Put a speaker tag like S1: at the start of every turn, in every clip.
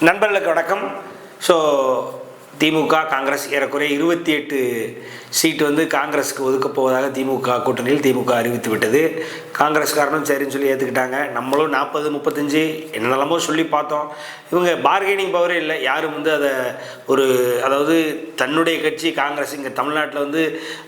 S1: நண்பர்களுக்கு வணக்கம். ஸோ திமுக காங்கிரஸ் ஏறக்குறைய 28 சீட்டு காங்கிரஸுக்கு ஒதுக்கப் போவதாக திமுக கூட்டணியில் திமுக அறிவித்து விட்டது. காங்கிரஸ்காரனும் சரின்னு சொல்லி ஏற்றுக்கிட்டாங்க. நம்மளும் 40 35 என்னென்னமோ சொல்லி பார்த்தோம். இவங்க பார்கெனிங் பவரே இல்லை. யாரும் அதை அதாவது தன்னுடைய கட்சி காங்கிரஸ் இங்கே தமிழ்நாட்டில்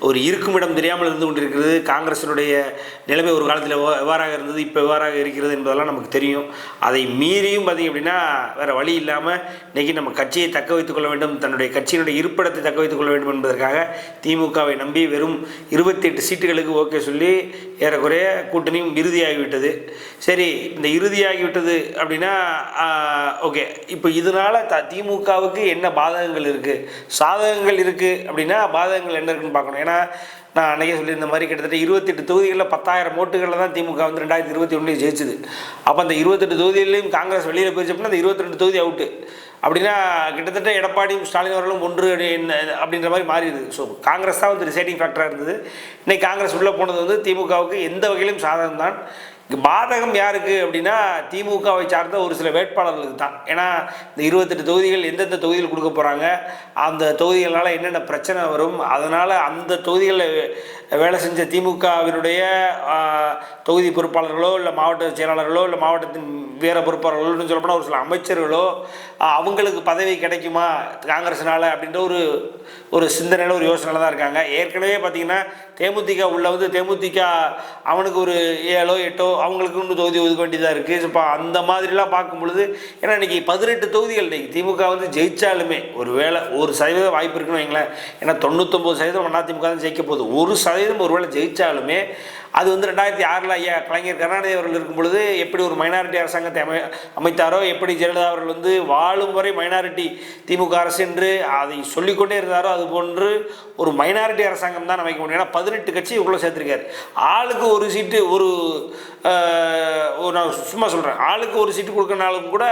S1: ஒரு இருக்குமிடம் தெரியாமல் இருந்து கொண்டிருக்கிறது. காங்கிரஸினுடைய நிலைமை ஒரு காலத்தில் எவ்வாறாக இருந்தது, இப்போ எவ்வாறாக இருக்கிறது என்பதெல்லாம் நமக்கு தெரியும். அதை மீறியும் பார்த்திங்க அப்படின்னா வேறு வழி இல்லாமல் இன்றைக்கி நம்ம கட்சியை தக்க வைத்துக் கொள்ள வேண்டும், தன்னுடைய கட்சியினுடைய இருப்பிடத்தை தக்க வைத்துக் கொள்ள வேண்டும் என்பதற்காக திமுகவை நம்பி வெறும் 28 சீட்டுகளுக்கு ஓகே சொல்லி ஏறக்குறைய கூட்டணியும் இறுதியாகிவிட்டது. சரி, இந்த இறுதியாகிவிட்டது அப்படின்னா ஓகே, இப்போ இதனால் திமுகவுக்கு என்ன பாதகங்கள் இருக்குது, சாதகங்கள் இருக்குது அப்படின்னா பாதகங்கள் என்ன இருக்குன்னு பார்க்கணும். ஏன்னா நான் அன்றைக்கே சொல்லியிருந்த மாதிரி கிட்டத்தட்ட 28 தொகுதிகளில் 10,000 ஓட்டுகளில் தான் திமுக 2021 ஜெயிச்சுது. அப்போ அந்த 28 தொகுதிகளிலும் காங்கிரஸ் வெளியில் போயிடுச்சு அப்படின்னா அந்த 22 தொகுதி அவுட்டு. அப்படின்னா கிட்டத்தட்ட எடப்பாடியும் ஸ்டாலின் அவர்களும் ஒன்று அப்படின்ற மாதிரி மாறிடுது. ஸோ காங்கிரஸ் தான் டிசைடிங் ஃபேக்டராக இருந்தது. இன்றைக்கி காங்கிரஸ் உள்ளே போனது திமுகவுக்கு எந்த வகையிலும் சாதகம் தான். பாதகம் யாருக்கு அப்படின்னா திமுகவை சார்ந்த ஒரு சில வேட்பாளர்களுக்கு தான். ஏன்னா இந்த 28 தொகுதிகள் எந்தெந்த தொகுதியில் கொடுக்க போகிறாங்க, அந்த தொகுதிகளால் என்னென்ன பிரச்சனை வரும், அதனால் அந்த தொகுதிகளில் வேலை செஞ்ச திமுகவினுடைய தொகுதி பொறுப்பாளர்களோ இல்லை மாவட்ட செயலாளர்களோ இல்லை மாவட்டத்தின் வேறு பொறுப்பாளர்களோன்னு சொல்லப்போனால் ஒரு சில அமைச்சர்களோ அவங்களுக்கு பதவி கிடைக்குமா காங்கிரஸினால் அப்படின்ற ஒரு சிந்தனையில் ஒரு யோசனையில் தான் இருக்காங்க. ஏற்கனவே பார்த்திங்கன்னா தேமுதிக உள்ள தேமுதிக அவனுக்கு ஒரு 7 8 அவங்களுக்கு இன்னும் தொகுதி ஒதுக்க வேண்டியதாக இருக்குது. இப்போ அந்த மாதிரிலாம் பார்க்கும் பொழுது ஏன்னா இன்றைக்கி 18 தொகுதிகள் இன்றைக்கி திமுக ஜெயித்தாலுமே ஒரு வேளை 1% வாய்ப்பு இருக்குன்னு வைங்களேன். ஏன்னா 99% அதிமுக தான் ஜெயிக்க போகுது. 1% ஒரு வேளை ஜெயித்தாலுமே அது 2006 ஐயா கலைஞர் கருணாநிதி அவர்கள் இருக்கும் பொழுது எப்படி ஒரு மைனாரிட்டி அரசாங்கத்தை அமைத்தாரோ, எப்படி ஜெயலலிதா அவர்கள் வாழும் வரை மைனாரிட்டி திமுக அரசு என்று அதை சொல்லிக்கொண்டே இருந்தாரோ, அது போன்று ஒரு மைனாரிட்டி அரசாங்கம் தான் அமைக்க முடியும். ஏன்னா 18 கட்சி இவ்வளோ சேர்த்துருக்காரு. ஆளுக்கு ஒரு சீட்டு நான் சும்மா சொல்கிறேன், ஆளுக்கு ஒரு சீட்டு கொடுக்கறனாலும் கூட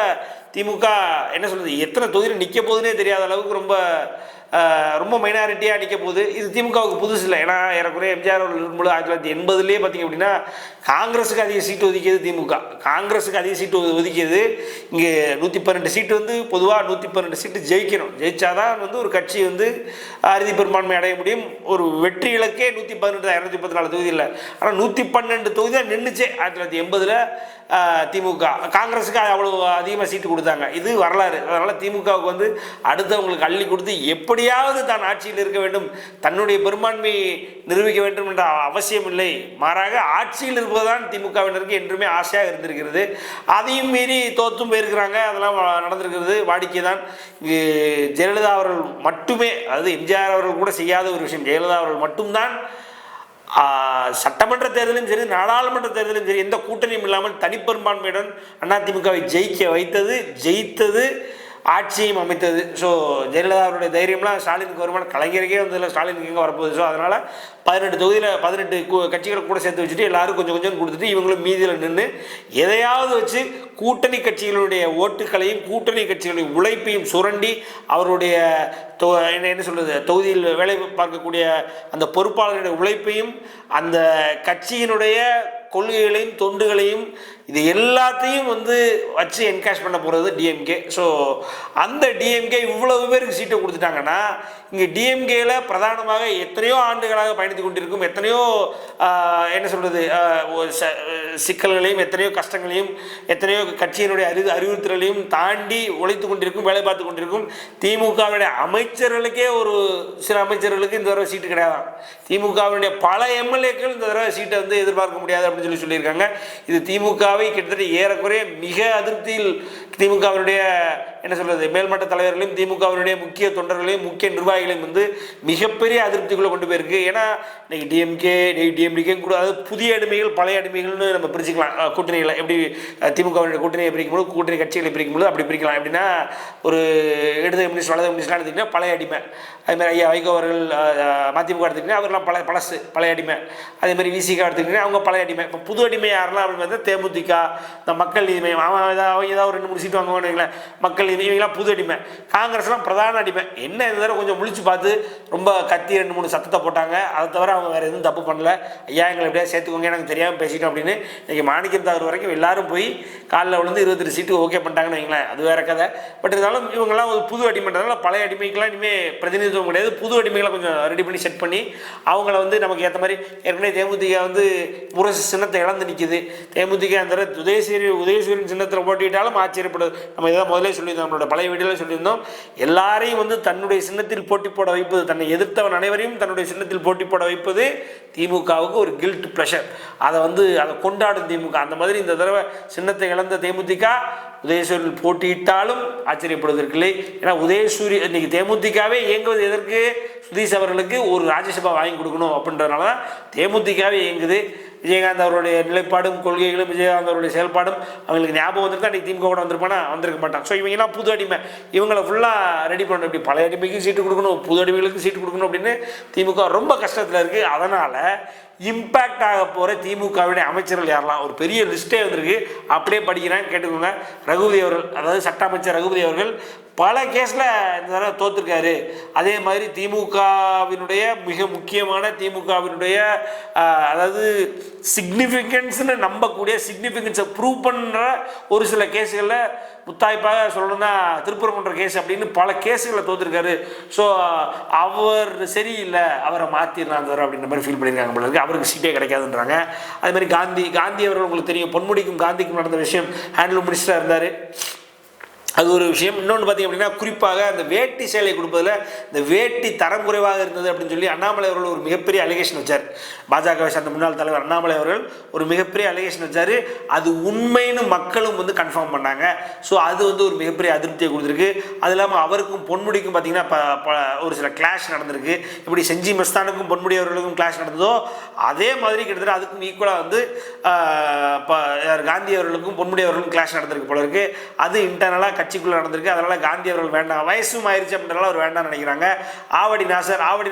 S1: திமுக என்ன சொல்கிறது, எத்தனை தொகுதியில் நிற்க போகுதுன்னே தெரியாத அளவுக்கு ரொம்ப மைனாரிட்டியாக நிற்க போகுது. இது திமுகவுக்கு புதுசு இல்லை. ஏன்னா ஏறக்குறைய எம்ஜிஆர் அவர்கள் இருக்கும்போது 1980 பார்த்திங்க அப்படின்னா காங்கிரஸுக்கு அதிக சீட்டு ஒதுக்கியது திமுக. காங்கிரஸுக்கு அதிக சீட்டு ஒதுக்கியது. இங்கே 112 சீட்டு பொதுவாக 112 சீட்டு ஜெயிக்கணும். ஜெயிச்சாதான் ஒரு கட்சி அறுதி பெரும்பான்மை அடைய முடியும். ஒரு வெற்றி இலக்கே 118 தான், 214 தொகுதி இல்லை. ஆனால் 112 தொகுதி தான் நின்றுச்சே 1980 திமுக. காங்கிரஸுக்கு அவ்வளோ அதிகமாக சீட்டு கொடுத்தாங்க. இது வரலாறு. அதனால் திமுகவுக்கு அடுத்தவங்களுக்கு அள்ளி கொடுத்து எப்படியாவது தான் ஆட்சியில் இருக்க வேண்டும், தன்னுடைய பெரும்பான்மை நிரூபிக்க வேண்டும் என்ற அவசியம் இல்லை. மாறாக ஆட்சியில் இருப்பதுதான் திமுகவினருக்கு என்றுமே ஆசையாக இருந்திருக்கிறது. அதையும் மீறி தோற்றும் போயிருக்கிறாங்க. அதெல்லாம் நடந்திருக்கிறது வாடிக்கை தான். இங்கு ஜெயலலிதா அவர்கள் மட்டுமே, அதாவது எம்ஜிஆர் அவர்கள் கூட செய்யாத ஒரு விஷயம், ஜெயலலிதா அவர்கள் மட்டும்தான் சட்டமன்ற தேர்தலும் சரி நாடாளுமன்ற தேர்தலும் சரி எந்த கூட்டணியும் இல்லாமல் தனிப்பெரும்பான்மையுடன் அதிமுகவை ஜெயித்தது ஆட்சியும் அமைத்தது. ஸோ ஜெயலலிதா அவருடைய தைரியம்லாம் ஸ்டாலினுக்கு வருமான, கலைஞருக்கே வந்ததில்லை, ஸ்டாலினுக்கு எங்கே வரப்போகுது. ஸோ அதனால் 18 தொகுதியில் 18 கட்சிகளை கூட சேர்த்து வச்சுட்டு எல்லாரும் கொஞ்சம் கொஞ்சம் கொடுத்துட்டு இவங்களும் மீதியில் நின்று எதையாவது வச்சு கூட்டணி கட்சிகளுடைய ஓட்டுகளையும் கூட்டணி கட்சிகளுடைய உழைப்பையும் சுரண்டி அவருடைய என்ன சொல்கிறது தொகுதியில் வேலை பார்க்கக்கூடிய அந்த பொறுப்பாளர்களுடைய உழைப்பையும் அந்த கட்சியினுடைய கொள்கைகளையும் தொண்டுகளையும் இது எல்லாத்தையும் வச்சு என்கேஷ் பண்ண போகிறது டிஎம்கே. ஸோ அந்த டிஎம்கே இவ்வளவு பேருக்கு சீட்டை கொடுத்துட்டாங்கன்னா இங்கே டிஎம்கேல பிரதானமாக எத்தனையோ ஆண்டுகளாக பயணித்து கொண்டிருக்கும், எத்தனையோ என்ன சொல்கிறது சிக்கல்களையும் எத்தனையோ கஷ்டங்களையும் எத்தனையோ கட்சியினுடைய அறிவுறுத்தலையும் தாண்டி உழைத்து கொண்டிருக்கும், வேலை பார்த்து கொண்டிருக்கும் திமுகவுடைய அமைச்சர்களுக்கே ஒரு சில அமைச்சர்களுக்கு இந்த தடவை சீட்டு கிடையாதான். திமுகவினுடைய பல எம்எல்ஏக்கள் இந்த தடவை சீட்டை எதிர்பார்க்க முடியாது அப்படின்னு சொல்லியிருக்காங்க. இது திமுகவை கிட்டத்தட்ட ஏறக்குறைய மிக அதிருப்தியில் திமுகவினுடைய என்ன சொல்கிறது மேல்மட்ட தலைவர்களையும் திமுகவினுடைய முக்கிய தொண்டர்களையும் முக்கிய நிர்வாகிகளையும் மிகப்பெரிய அதிருப்திக்குள்ளே கொண்டு போயிருக்கு. ஏன்னா இன்னைக்கு டிஎம்டிகே கூட அதாவது புதிய அடிமைகள் பழைய அடிமைகள்னு நம்ம பிரிச்சுக்கலாம். கூட்டணிகளை எப்படி திமுகவினுடைய கூட்டணியை பிரிக்கும்போது கூட்டணி கட்சிகளை பிரிக்கும்போது அப்படி பிரிக்கலாம். எப்படின்னா ஒரு இடது கம்யூனிஸ்ட் வலது கம்யூனிஸ்ட்லாம் எடுத்துக்கிட்டிங்கன்னா பழைய அடிமை. அதுமாதிரி ஐயா வைகோ அவர்கள் மதிமுக எடுத்துக்கிட்டிங்கன்னா அவர்லாம் பழசு பழைய அடிமை. அதேமாதிரி விசிகா எடுத்துக்கிட்டிங்கன்னா அவங்க பழைய அடிமை. இப்போ புது அடிமை யாரெல்லாம் அப்படின்னு தேமுதிக தேமுதிக, இந்த மக்கள் நீதி மையம், அவன் ஏதாவது ஒரு 2-3 சீட்டு வாங்குவானுங்களேன், மக்கள் நீதி, இவங்களாம் புது அடிமை. காங்கிரஸ்லாம் பிரதான அடிமை. என்ன இந்த தடவை கொஞ்சம் முழிச்சு பார்த்து ரொம்ப கத்தி 2-3 சத்தத்தை போட்டாங்க. அதை தவிர அவங்க வேறு எதுவும் தப்பு பண்ணல. ஐயா எங்களை எப்படியா சேர்த்துக்கோங்க, எனக்கு தெரியாமல் பேசிட்டோம் அப்படின்னு இன்றைக்கி மாணிக்கம் தாகூர் வரைக்கும் எல்லாரும் போய் காலில் விழுந்து 28 சீட்டு ஓகே பண்ணிட்டாங்கன்னு வைங்களேன். அது வேறு கதை. பட் இருந்தாலும் இவங்கெல்லாம் ஒரு புது அடிமைன்றதுனால பழைய அடிமைக்கெல்லாம் இனிமேல் பிரதிநிதித்துவம் கிடையாது. புது அடிமைகளை கொஞ்சம் ரெடி பண்ணி செட் பண்ணி அவங்கள வந்து நமக்கு ஏற்ற மாதிரி, ஏற்கனவே தேமுதிக வந்து முரசு சின்னத்தை இழந்து நிற்கிது. தேமுதிக அந்த உதயசூரியன் சின்னத்தில் போட்டிட்டாலும் ஆச்சரியப்படுது. நம்ம இதான் முதலே சொல்லியிருந்தோம், நம்மளோட பழைய வீடியோவில் சொல்லியிருந்தோம். எல்லாரையும் வந்து தன்னுடைய சின்னத்தில் போட்டி போட வைப்பது, தன்னை எதிர்த்தவன் அனைவரையும் தன்னுடைய சின்னத்தில் போட்டி போட வைப்பது திமுகவுக்கு ஒரு கில்ட் ப்ரெஷர். அதை கொண்டாடும் திமுக. அந்த மாதிரி இந்த தடவை சின்னத்தை இழந்த தேமுதிக உதயசூரியன் போட்டியிட்டாலும் ஆச்சரியப்படுவதற்கில்லை. ஏன்னா உதயசூரியன் இன்னைக்கு தேமுதிகவே இயங்குவது எதற்கு? சுதீஷ் அவர்களுக்கு ஒரு ராஜ்யசபா வாங்கி கொடுக்கணும் அப்படின்றதுனால தான் தேமுதிகவே இயங்குது. விஜயகாந்த் அவருடைய நிலைப்பாடும் கொள்கைகளும் விஜயகாந்த் அவருடைய செயல்பாடும் அவங்களுக்கு ஞாபகம் வந்துட்டு அன்றைக்கி திமுக கூட வந்திருப்பானா, வந்திருக்க மாட்டான். ஸோ இவங்கெல்லாம் புது அடிமை, இவங்களை ஃபுல்லாக ரெடி பண்ணணும். இப்படி பழைய அடிமைக்கும் சீட்டு கொடுக்கணும், புது அடிமைகளுக்கும் சீட்டு கொடுக்கணும் அப்படின்னு திமுக ரொம்ப கஷ்டத்தில் இருக்குது. அதனால் இம்பேக்ட் ஆக போகிற திமுகவுடைய அமைச்சர்கள் யாரெல்லாம், ஒரு பெரிய லிஸ்ட்டே வந்திருக்கு. அப்படியே படிக்கிறேன், கேட்டுக்கோங்க. ரகுபதி அவர்கள், அதாவது சட்ட அமைச்சர் ரகுபதி அவர்கள் பல கேஸில் இந்த தடவை தோற்றுருக்காரு. அதே மாதிரி திமுகவினுடைய மிக முக்கியமான திமுகவினுடைய அதாவது சிக்னிஃபிகன்ஸ்னு நம்பக்கூடிய, சிக்னிஃபிகன்ஸை ப்ரூவ் பண்ணுற ஒரு சில கேஸுகளில் முத்தாய்ப்பாக சொல்லணும்னா திருப்பரங்குன்ற கேஸ் அப்படின்னு பல கேஸுகளை தோற்றுருக்காரு. ஸோ அவர் சரியில்லை, அவரை மாற்றிடலாம் தவிர அப்படின்ற மாதிரி ஃபீல் பண்ணியிருக்காங்க போல இருக்கு. அவருக்கு சீட்டே கிடைக்காதுன்றாங்க. அதே மாதிரி காந்தி அவர்கள் உங்களுக்கு தெரியும், பொன்முடிக்கும் காந்திக்கும் நடந்த விஷயம், ஹேண்ட்லூம் மினிஸ்டராக இருந்தார், அது ஒரு விஷயம். இன்னொன்று பார்த்திங்க அப்படின்னா, குறிப்பாக அந்த வேட்டி சேலை கொடுப்பதில் இந்த வேட்டி தரம் குறைவாக இருந்தது அப்படின்னு சொல்லி அண்ணாமலை அவர்கள் ஒரு மிகப்பெரிய அலிகேஷன் வச்சார். பாஜகவை சார்ந்த முன்னாள் தலைவர் அண்ணாமலை அவர்கள் ஒரு மிகப்பெரிய அலிகேஷன் வச்சார். அது உண்மைன்னு மக்களும் வந்து கன்ஃபார்ம் பண்ணாங்க. ஸோ அது வந்து ஒரு மிகப்பெரிய அதிருப்தியை கொடுத்துருக்கு. அது இல்லாமல் அவருக்கும் பொன்முடிக்கும் பார்த்திங்கன்னா ஒரு சில கிளாஷ் நடந்திருக்கு. இப்படி செஞ்சி மஸ்தானுக்கும் பொன்முடி அவர்களுக்கும் கிளாஷ் நடந்ததோ அதே மாதிரி கிட்டத்தட்ட அதுக்கும் ஈக்குவலாக வந்து காந்தி அவர்களுக்கும் பொன்முடி அவர்களுக்கும் கிளாஷ் நடந்திருக்கு போல இருக்குது. அது இன்டர்னலாக கட்சிக்குள்ளே நடந்திருக்கு. அதனால் காந்தி அவர்கள் வேண்டாம், வயசும் ஆயிடுச்சு அப்படின்றனால அவர் வேண்டாம்னு நினைக்கிறாங்க. ஆவடி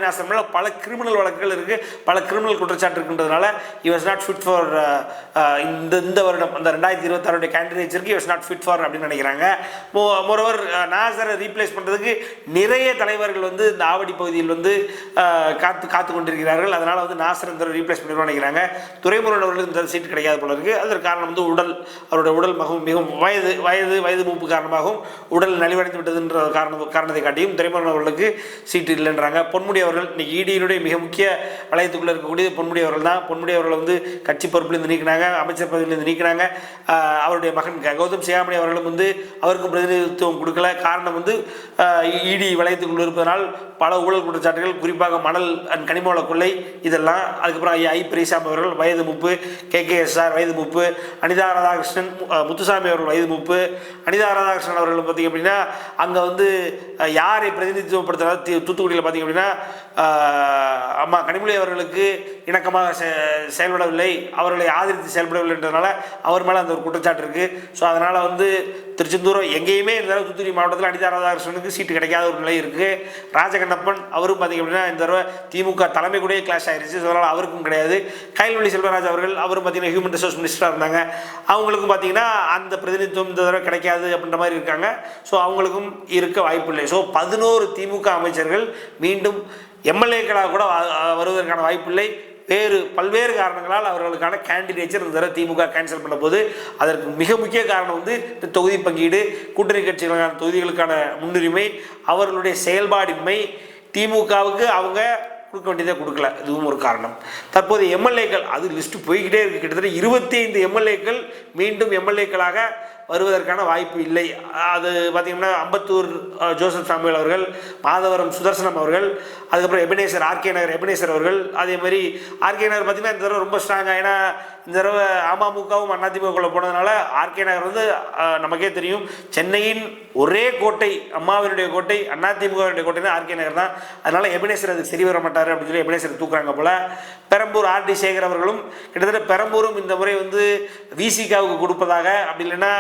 S1: நாசர் மேலே பல கிரிமினல் வழக்குகள் இருக்குது, பல கிரிமினல் குற்றச்சாட்டு இருக்குன்றதுனால இவஸ் நாட் ஃபிட் ஃபார் இந்த வருடம், அந்த 2026 கேண்டிடேட்ஸருக்கு இவஸ் நாட் ஃபிட் ஃபார் அப்படின்னு நினைக்கிறாங்க. மோரோவர் நாசரை ரீப்ளேஸ் பண்ணுறதுக்கு நிறைய தலைவர்கள் வந்து இந்த ஆவடி பகுதியில் வந்து காத்து கொண்டிருக்கிறார்கள். அதனால் வந்து நாசர் இந்த ரீப்ளேஸ் பண்ணிடுவோம் நினைக்கிறாங்க. துரைமுருகன் அவர்களுக்கு இந்த சீட் கிடைக்காத போல இருக்குது. அதற்கு காரணம் வந்து அவருடைய உடல் மிகவும் வயது மூப்பு காரணமாக உடல் நலிவடைந்து விட்டதுன்ற காரணத்தை காட்டியும் துரைமுருகன் அவர்களுக்கு சீட்டு இல்லைன்றாங்க. பொன்முடி அவர்கள் இன்னைக்கு இடியினுடைய மிக முக்கிய வளையத்துக்குள்ளே இருக்கக்கூடிய பொன்முடி அவர்கள் தான். பொன்முடி அவர்கள் வந்து கட்சி பொறுப்பிலிருந்து நீக்கினாங்க, அமைச்சர் பதவியிலிருந்து நீக்கினாங்க. அவருடைய மகன் கௌதம் சிகாமணி அவர்களும் வந்து அவருக்கும் பிரதிநிதித்துவம் கொடுக்கல. காரணம் வந்து இடி வளையத்துக்குள்ள இருப்பதனால் பல ஊழல் குற்றச்சாட்டுகள், குறிப்பாக மணல் அண்ட் கனிமவள கொள்ளை, இதெல்லாம். அதுக்கப்புறம் ஐ பெரியசாமி அவர்கள் வயது மூப்பு, KKSR வயது மூப்பு, அனிதா ராதாகிருஷ்ணன், முத்துசாமி அவர்கள் வயது மூப்பு. அனிதா ராதாகிருஷ்ணன் அவர்கள் பார்த்திங்க அப்படின்னா அங்கே வந்து யாரை பிரதிநிதித்துவப்படுத்துகிறார் தூத்துக்குடியில் பார்த்திங்க அப்படின்னா அம்மா கனிமொழி அவர்களுக்கு இணக்கமாக செயல்படவில்லை, அவர்களை ஆதரித்து செயல்படவில்லைன்றதுனால அவர் மேலே அந்த ஒரு குற்றச்சாட்டு இருக்குது. ஸோ அதனால் வந்து திருச்செந்தூரம் எங்கேயுமே இந்த தடவை தூத்துக்குடி மாவட்டத்தில் அனிதா ராதாகிருஷ்ணனுக்கு சீட்டு கிடைக்காத ஒரு நிலை இருக்குது. ராஜகண்ணப்பன் அவரும் பார்த்திங்க அப்படின்னா இந்த தடவை திமுக தலைமை கூட கிளாஷ் ஆகிடுச்சு. ஸோ அதனால் அவருக்கும் கிடையாது. கயல்வெளி செல்வராஜ் அவர்கள் அவரும் பார்த்திங்கன்னா ஹியூமன் ரிசோர்ஸ் மினிஸ்டராக இருந்தாங்க. அவங்களுக்கும் பார்த்திங்கன்னா அந்த பிரதிநிதித்துவம் இந்த தடவை கிடைக்காது அப்படின்ற மாதிரி இருக்காங்க. ஸோ அவங்களுக்கும் இருக்க வாய்ப்பில்லை. ஸோ 11 திமுக அமைச்சர்கள் மீண்டும் எம்எல்ஏக்களாக கூட வருவதற்கான வாய்ப்பில்லை. பல்வேறு காரணங்களால் அவர்களுக்கான கேண்டிடேச்சர் இந்த தடவை திமுக கேன்சல் பண்ண போது அதற்கு மிக முக்கிய காரணம் வந்து தொகுதி பங்கீடு, கூட்டணி கட்சிகளுக்கான தொகுதிகளுக்கான முன்னுரிமை, அவர்களுடைய செயல்பாடின்மை, திமுகவுக்கு அவங்க கொடுக்க வேண்டியதை கொடுக்கல, இதுவும் ஒரு காரணம். தற்போது எம்எல்ஏக்கள் அது லிஸ்ட்டு போய்கிட்டே இருக்குது. கிட்டத்தட்ட 25 எம்எல்ஏக்கள் மீண்டும் எம்எல்ஏக்களாக வருவதற்கான வாய்ப்பு இல்லை. அது பார்த்திங்கன்னா அம்பத்தூர் ஜோசப் சாமுவேல் அவர்கள், மாதவரம் சுதர்சனம் அவர்கள், அதுக்கப்புறம் எபினேசர் ஆர்கே நகர் எபினேசர் அவர்கள். அதே மாதிரி ஆர்கே நகர் பார்த்திங்கன்னா இந்த தடவை ரொம்ப ஸ்ட்ராங்காக, ஏன்னா இந்த தடவை அமமுகவும் அதிமுகவுக்குள்ள போனதுனால ஆர்கே நகர் வந்து நமக்கே தெரியும் சென்னையின் ஒரே கோட்டை, அம்மாவினுடைய கோட்டை, அதிமுகவினுடைய கோட்டைன்னா ஆர்கே நகர் தான். அதனால் எபினேசர் அதுக்கு சரி வர மாட்டார் அப்படின்னு சொல்லி எபினேசர் தூக்குறாங்க போல். பெரம்பூர் ஆர்டி சேகர் அவர்களும் கிட்டத்தட்ட பெரம்பூரும் இந்த முறை வந்து விசிகாவுக்கு கொடுப்பதாக, அப்படி இல்லைன்னா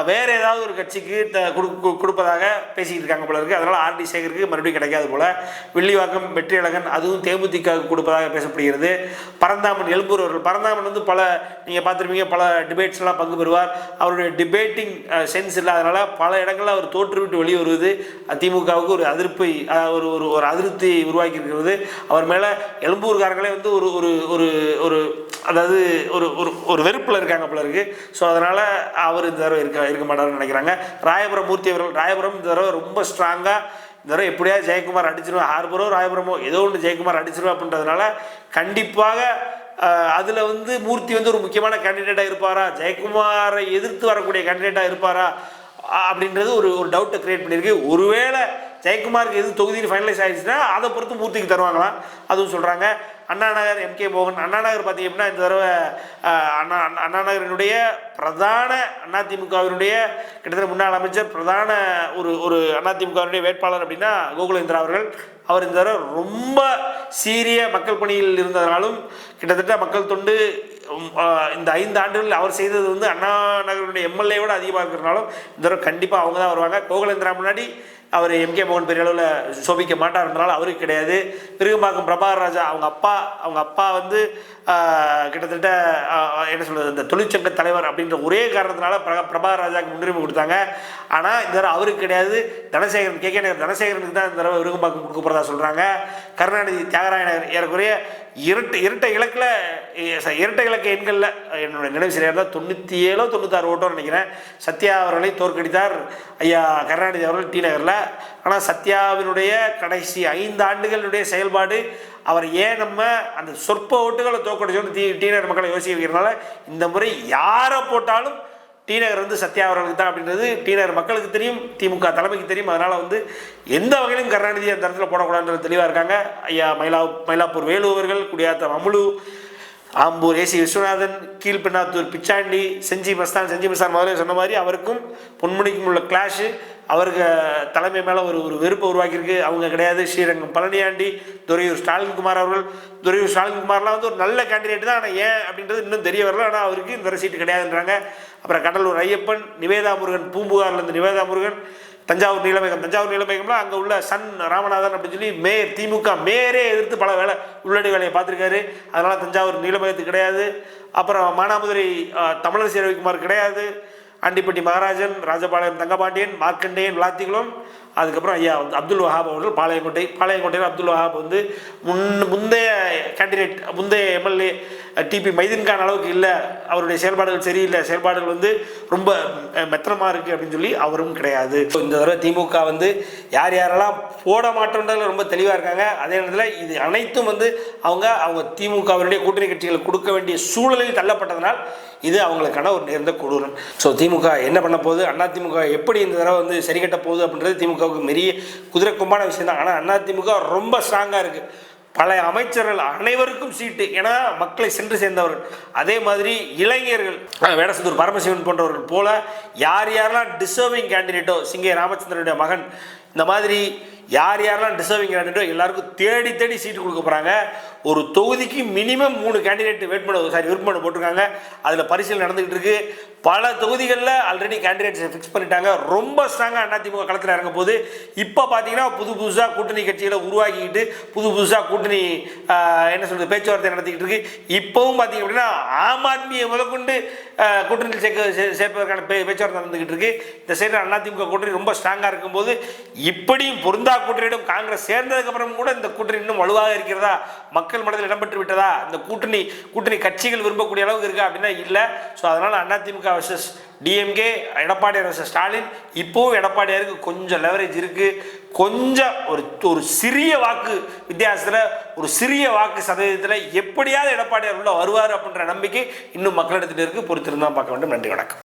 S1: வேறு ஏதாவது ஒரு கட்சிக்கு கொடுப்பதாக பேசிக்கிட்டு இருக்காங்க போல இருக்குது. அதனால் ஆர்டி சேகருக்கு மறுபடியும் கிடைக்காது போல். வில்லிவாக்கம் வெற்றியழகன் அதுவும் தேமுதிக கொடுப்பதாக பேசப்படுகிறது. பரந்தாமன் எழும்பூர் அவர்கள், பரந்தாமன் வந்து நீங்கள் பார்த்துருப்பீங்க, பல டிபேட்ஸ்லாம் பங்கு பெறுவார். அவருடைய டிபேட்டிங் சென்ஸ் இல்லாதனால பல இடங்களில் அவர் தோற்றுவிட்டு வெளியே வருவது திமுகவுக்கு ஒரு அதிருப்தி ஒரு அதிருப்தி உருவாக்கி இருக்கிறது. அவர் மேலே எழும்பூர்காரங்களே வந்து ஒரு அதாவது ஒரு வெறுப்பில் இருக்காங்க போல இருக்குது. ஸோ அதனால் அவர் இந்த தடவை இருக்க மாட்டார்னு நினைக்கிறாங்க. ராயபுரம் மூர்த்தி அவர்கள், ராயபுரம் இந்த தடவை ரொம்ப ஸ்ட்ராங்காக இந்த தடவை எப்படியா ஜெயக்குமார் அடிச்சிருவோம், ஹார்பரோ ராயபுரமோ ஏதோ ஒன்று ஜெயக்குமார் அடிச்சிருவோம் அப்படின்றதுனால கண்டிப்பாக அதில் வந்து மூர்த்தி வந்து ஒரு முக்கியமான கேண்டிடேட்டாக இருப்பாரா, ஜெயக்குமாரை எதிர்த்து வரக்கூடிய கேண்டிடேட்டாக இருப்பாரா அப்படின்றது ஒரு டவுட்டை கிரியேட் பண்ணியிருக்கு. ஒருவேளை ஜெயக்குமாருக்கு எது தொகுதியில் ஃபைனலைஸ் ஆகிடுச்சுன்னா அதை பொறுத்து மூர்த்திக்கு தருவாங்களாம், அதுவும் சொல்கிறாங்க. அண்ணா நகர் எம்கே மோகன், அண்ணா நகர் பார்த்தீங்க அப்படின்னா இந்த தடவை அண்ணா நகரினுடைய பிரதான அதிமுகவினுடைய கிட்டத்தட்ட முன்னாள் அமைச்சர், பிரதான ஒரு அதிமுகவினுடைய வேட்பாளர் அப்படின்னா கோகுலேந்திரா அவர்கள். அவர் இந்த தடவை ரொம்ப சீரிய மக்கள் பணியில் இருந்ததுனாலும் கிட்டத்தட்ட மக்கள் தொண்டு இந்த 5 ஆண்டுகளில் அவர் செய்தது வந்து அண்ணா நகருடைய எம்எல்ஏவோட அதிகமாக இருக்கிறனாலும் இந்த தடவை கண்டிப்பாக அவங்க தான் வருவாங்க. கோகுலேந்திரா முன்னாடி அவர் எம்கே மோகன் பெரிய அளவில் சோபிக்க மாட்டார்னால அவருக்கு கிடையாது. விருகம்பாக்கம் பிரபாகர் ராஜா அவங்க அப்பா வந்து கிட்டத்தட்ட என்ன சொல்கிறது, இந்த தொழிற்சங்க தலைவர் அப்படின்ற ஒரே காரணத்தினால பிரபாகர் ராஜாவுக்கு முன்னுரிமை கொடுத்தாங்க. ஆனால் இந்த தடவை அவருக்கு கிடையாது, தனசேகரன் கே நகர் தனசேகரனுக்கு தான் இந்த தடவை விருகம்பாக்கம் கொடுக்க போகிறதா சொல்கிறாங்க. கருணாநிதி தியாகராய நகர் ஏறக்குறைய இரட்டை இலக்க எண்களில் என்னோட நினைவு சரியாக இருந்தால் 97 96 ஓட்டோன்னு நினைக்கிறேன் சத்யா அவர்களை தோற்கடித்தார் ஐயா கருணாநிதி அவர்கள் டி நகரில். ஆனால் சத்யாவினுடைய கடைசி 5 ஆண்டுகளுடைய செயல்பாடு அவர் ஏன் நம்ம அந்த சொற்ப ஓட்டுகளை தோற்கடிச்சோன்னு டி நகர் மக்களை யோசிக்க வைக்கிறதுனால இந்த முறை யாரை போட்டாலும் டி நகர் வந்து சத்யா அவர்களுக்கு தான் அப்படின்றது டி நகர் மக்களுக்கு தெரியும், திமுக தலைமைக்கு தெரியும். அதனால் வந்து எந்த வகையிலும் கருணாநிதி அந்த இடத்துல போடக்கூடாதுன்றது தெளிவாக இருக்காங்க. ஐயா மயிலாப்பூர் வேலு அவர்கள், குடியாத்தம் அமுலு, ஆம்பூர் ஏசி விஸ்வநாதன், கீழ்பெண்ணாத்தூர் பிச்சாண்டி, செஞ்சி மஸ்தான் முதல்ல சொன்ன மாதிரி அவருக்கும் பொன்முடிக்கும் உள்ள கிளாஷு அவருக்கு தலைமை மேலே ஒரு வெறுப்பை உருவாக்கியிருக்கு. அவங்க கிடையாது. ஸ்ரீரங்கம் பழனியாண்டி, துரையூர் ஸ்டாலின்குமார் அவர்கள், துரையூர் ஸ்டாலின்குமார்லாம் வந்து ஒரு நல்ல கேண்டிடேட் தான், ஆனால் ஏன் அப்படின்றது இன்னும் தெரிய வரல. ஆனால் அவருக்கு இந்த சீட்டு கிடையாதுன்றாங்க. அப்புறம் கடலூர் ஐயப்பன், நிவேதா முருகன், பூம்புகார்லேருந்து நிவேதா முருகன், தஞ்சாவூர் நீலமேகம்லாம் அங்கே உள்ள சன் ராமநாதன் அப்படின்னு சொல்லி திமுக மேயரே எதிர்த்து பல உள்ளடி வேலையை பார்த்துருக்காரு. அதனால் தஞ்சாவூர் நீலமேகத்துக்கு கிடையாது. அப்புறம் மானாமதுரை தமிழரசி ரவிக்குமார் கிடையாது. ஆண்டிப்பட்டி மகாராஜன், ராஜபாளையம் தங்கபாண்டியன், மார்க்கண்டேயன், விளாத்திகுளம், அதுக்கப்புறம் ஐயா அப்துல் வஹாப் அவர்கள் பாளையங்கோட்டையில் அப்துல் வஹாப் வந்து முந்தைய கேண்டிடேட், முந்தைய எம்எல்ஏ டிபி மைதீன்கான் அளவுக்கு இல்லை, அவருடைய செயல்பாடுகள் சரியில்லை, செயல்பாடுகள் வந்து ரொம்ப மெத்தனமாக இருக்குது அப்படின்னு சொல்லி அவரும் கிடையாது. இந்த தடவை திமுக வந்து யாரெல்லாம் போட மாட்டோன்றதில் ரொம்ப தெளிவாக இருக்காங்க. அதே நேரத்தில் இது அனைத்தும் வந்து அவங்க திமுகவினுடைய கூட்டணி கட்சிகளுக்கு கொடுக்க வேண்டிய சூழலில் தள்ளப்பட்டதனால் இது அவங்களுக்கான ஒரு நேர்ந்த கொடூரம். ஸோ திமுக என்ன பண்ண போகுது, அதிமுக எப்படி இந்த தடவை வந்து சரி கட்ட போகுது அப்படின்றது திமுகவுக்கு பெரிய குதிரை கொம்பான விஷயம் தான். ஆனால் அதிமுக ரொம்ப ஸ்ட்ராங்காக இருக்குது. பல அமைச்சர்கள் அனைவருக்கும் சீட்டு, ஏன்னா மக்களை சென்று சேர்ந்தவர்கள். அதே மாதிரி இளைஞர்கள், வேடசந்தூர் பரமசிவன் போன்றவர்கள் போல யாரெல்லாம் டிசர்விங் கேண்டிடேட்டோ, சிங்கை ராமச்சந்திரனுடைய மகன், இந்த மாதிரி யாரெல்லாம் டிசர்விங் கேண்டிடேட்டோ எல்லாருக்கும் தேடி சீட்டு கொடுக்க போகிறாங்க. ஒரு தொகுதிக்கு மினிமம் 3 கேண்டிடேட் விருப்பமனு போட்டிருக்காங்க. அதில் பரிசீலனை நடந்துகிட்டு இருக்கு. பல தொகுதிகளில் ஆல்ரெடி கேண்டிடேட்ஸை ஃபிக்ஸ் பண்ணிட்டாங்க. ரொம்ப ஸ்ட்ராங்காக அதிமுக களத்தில் இறங்க போது. இப்போ பார்த்தீங்கன்னா புதுசாக கூட்டணி கட்சிகளை உருவாக்கிக்கிட்டு புதுசாக கூட்டணி என்ன சொல்கிறது பேச்சுவார்த்தை நடத்திக்கிட்டு இருக்கு. இப்போவும் பார்த்தீங்க அப்படின்னா ஆம் ஆத்மியை முதற்கொண்டு கூட்டணியில் சேர்ப்பதற்கான பேச்சுவார்த்தை நடந்துக்கிட்டு இருக்கு. இந்த சைடில் அதிமுக கூட்டணி ரொம்ப ஸ்ட்ராங்காக இருக்கும்போது இப்படியும் பொருந்தா கூட்டணியிடம் காங்கிரஸ் சேர்ந்ததுக்கப்புறம் கூட இந்த கூட்டணி இன்னும் வலுவாக இருக்கிறதா, மக்கள் மனதில் இடம்பெற்று விட்டதா, இந்த கூட்டணி கட்சிகள் விரும்பக்கூடிய அளவுக்கு இருக்கா அப்படின்னா இல்லை. ஸோ அதனால் அதிமுக வர்சஸ் டிஎம்கே, எடப்பாடியார் வர்சஸ் ஸ்டாலின், இப்போவும் எடப்பாடியாருக்கு கொஞ்சம் லெவரேஜ் இருக்குது. கொஞ்சம் ஒரு சிறிய வாக்கு வித்தியாசத்தில், ஒரு சிறிய வாக்கு சதவீதத்தில் எப்படியாவது எடப்பாடியார் உள்ள வருவார் அப்படின்ற நம்பிக்கை இன்னும் மக்களிடத்தில் இருக்குது. பொறுத்திருந்தான் பார்க்க வேண்டும். நன்றி, வணக்கம்.